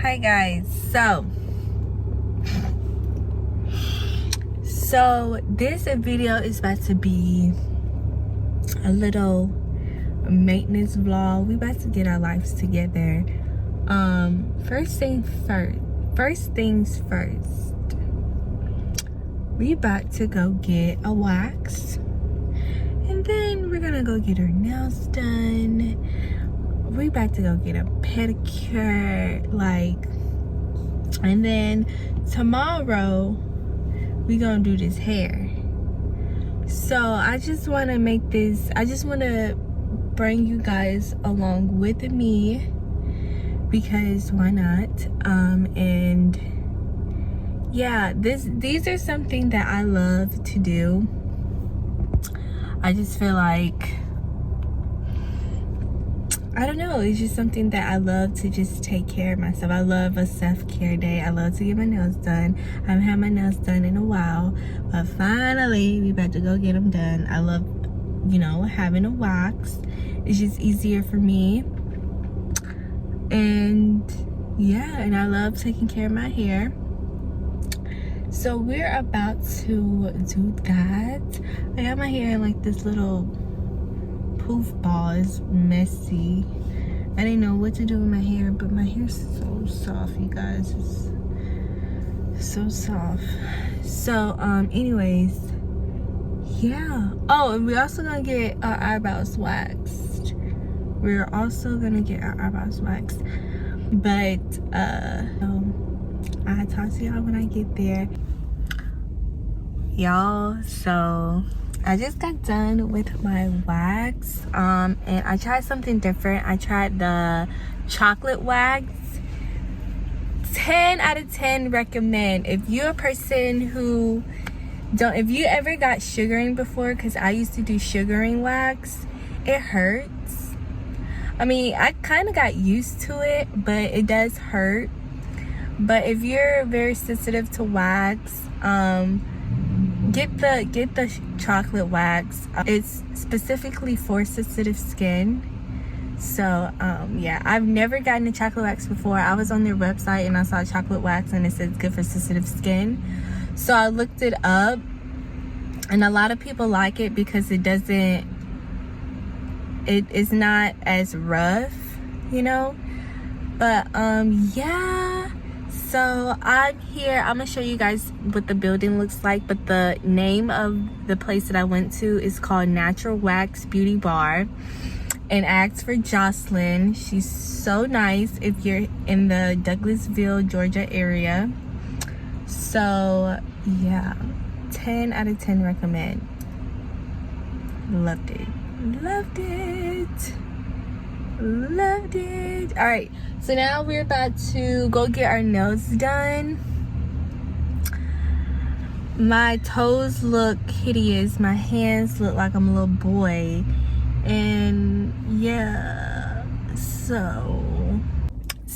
Hi guys, so this video is about to be a little maintenance vlog. We about to get our lives together. First things first, we about to go get a wax, and then we're gonna go get our nails done. We about to go get a pedicure, and then tomorrow we gonna do this hair. So I just want to bring you guys along with me, because why not? And yeah, these are something that I love to do. I just feel like, I don't know, it's just something that I love to just take care of myself. I love a self-care day. I love to get my nails done. I haven't had my nails done in a while, but finally we about to go get them done. I love, having a wax. It's just easier for me. And yeah, and I love taking care of my hair. So we're about to do that. I got my hair in like this little poof ball. Is messy. I didn't know what to do with my hair, but my hair's so soft, you guys. It's so soft. So anyways, yeah. Oh, and we're also gonna get our eyebrows waxed. But I'll talk to y'all when I get there, y'all. So I just got done with my wax, and I tried something different. I tried the chocolate wax. 10 out of 10 recommend. If you're a person who if you ever got sugaring before, because I used to do sugaring wax, it hurts. I mean, I kind of got used to it, but it does hurt. But if you're very sensitive to wax, get the chocolate wax. It's specifically for sensitive skin. So yeah, I've never gotten a chocolate wax before. I was on their website and I saw chocolate wax and it said it's good for sensitive skin. So I looked it up, and a lot of people like it because it is not as rough, but yeah. So I'm here. I'm gonna show you guys what the building looks like, but the name of the place that I went to is called Natural Wax Beauty Bar, and ask for Jocelyn. She's so nice if you're in the Douglasville, Georgia area. So yeah, 10 out of 10 recommend. Loved it. All right, so now we're about to go get our nails done. My toes look hideous. My hands look like I'm a little boy. And yeah, so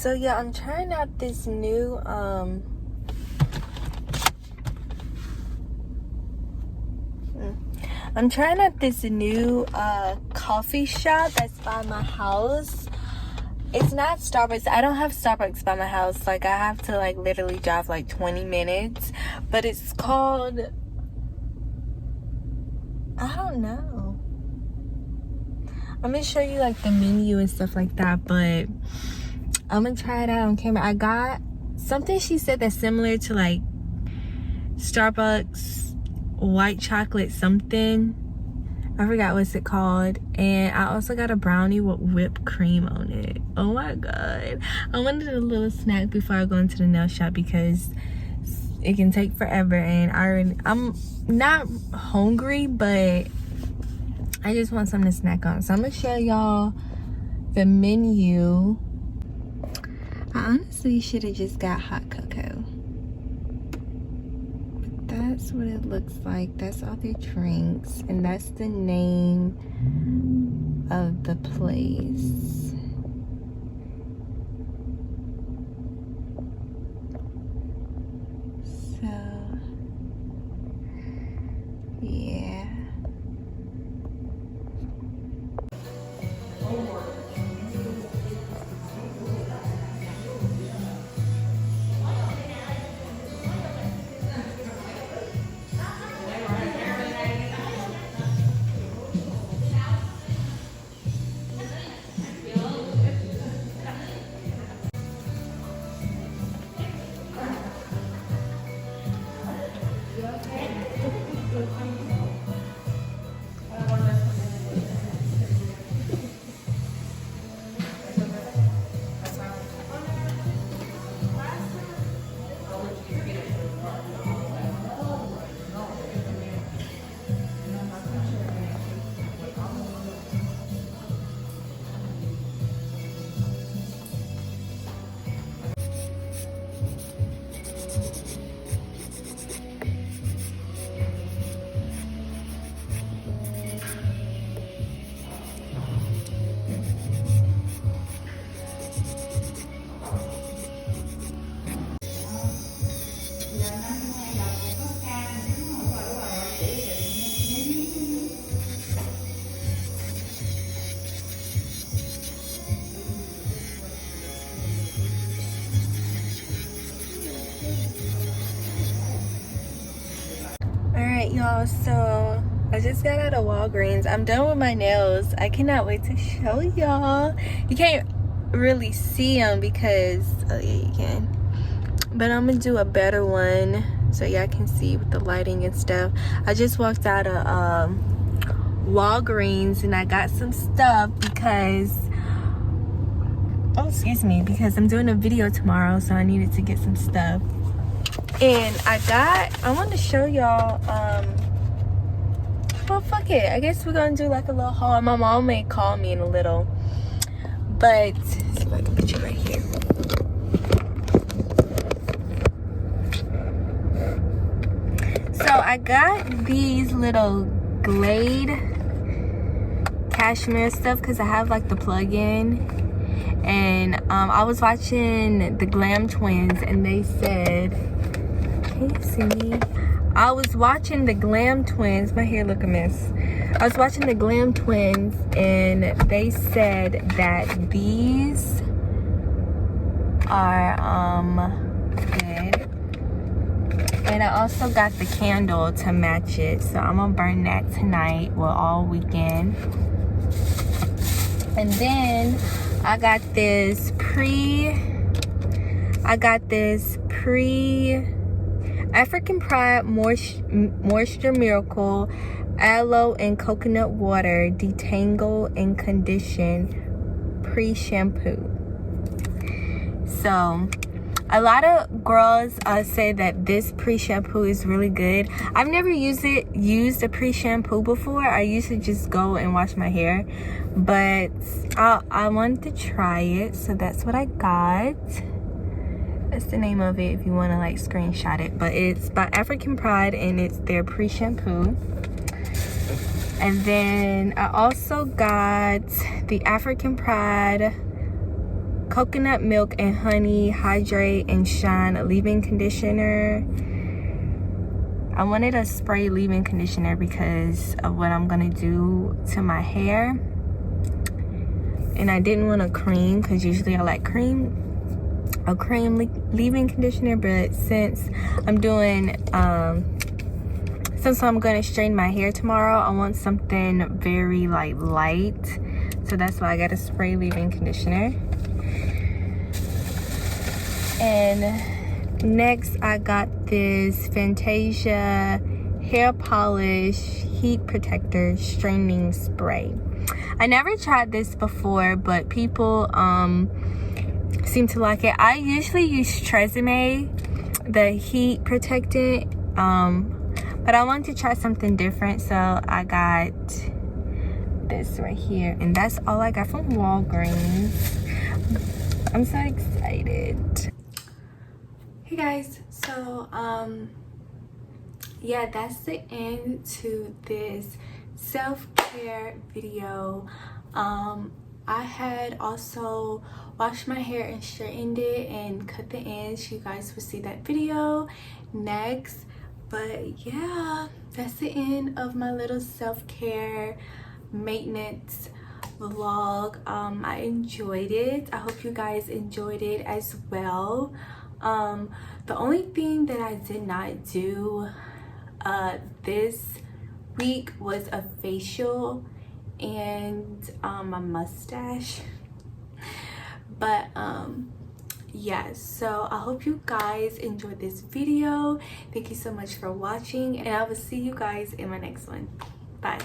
yeah, I'm trying out this new coffee shop that's by my house. It's not Starbucks. I don't have Starbucks by my house. I have to literally drive 20 minutes. But it's called, I don't know. I'm gonna show you the menu and stuff like that, but I'm gonna try it out on camera. I got something she said that's similar to Starbucks white chocolate something. I forgot what's it called. And I also got a brownie with whipped cream on it. Oh my god, I wanted a little snack before I go into the nail shop because it can take forever, and I'm not hungry, but I just want something to snack on. So I'm gonna show y'all the menu. I honestly should have just got hot cocoa. That's what it looks like. That's all their drinks, and that's the name of the place. So yeah. y'all, so I just got out of Walgreens. I'm done with my nails. I cannot wait to show y'all. You can't really see them because, oh yeah, you can, but I'm gonna do a better one so y'all can see with the lighting and stuff. I just walked out of Walgreens and I got some stuff because, oh excuse me, because I'm doing a video tomorrow, so I needed to get some stuff. And I want to show y'all, well fuck it, I guess we're gonna do like a little haul. My mom may call me in a little, but see if I can put you right here. So I got these little Glade cashmere stuff because I have like the plug-in, and I was watching the Glam Twins and they said, can you see me? I was watching the Glam Twins, my hair look a mess. I was watching the Glam Twins and they said that these are good. And I also got the candle to match it, so I'm gonna burn that tonight, well, all weekend. And then I got this pre African Pride Moisture Miracle Aloe and Coconut Water Detangle and Condition pre-shampoo. So a lot of girls say that this pre-shampoo is really good. I've never used a pre-shampoo before. I usually just go and wash my hair, but I wanted to try it, so that's what I got. That's the name of it if you want to like screenshot it, but it's by African Pride and it's their pre-shampoo. And then I also got the African Pride Coconut Milk and Honey Hydrate and Shine leave-in conditioner. I wanted a spray leave-in conditioner because of what I'm gonna do to my hair, and I didn't want a cream because usually I like a cream leave-in conditioner, but since I'm doing since I'm gonna straighten my hair tomorrow, I want something very like light, so that's why I got a spray leave-in conditioner. And next I got this Fantasia hair polish heat protector straightening spray. I never tried this before, but people seem to like it. I usually use Tresemme, the heat protectant, but I wanted to try something different, so I got this right here, and that's all I got from Walgreens. I'm so excited. Hey guys, so yeah, that's the end to this self-care video. I had also washed my hair and straightened it and cut the ends. You guys will see that video next. But yeah, that's the end of my little self-care maintenance vlog. I enjoyed it. I hope you guys enjoyed it as well. The only thing that I did not do this week was a facial and a mustache, but yeah, so I hope you guys enjoyed this video. Thank you so much for watching, and I will see you guys in my next one. Bye.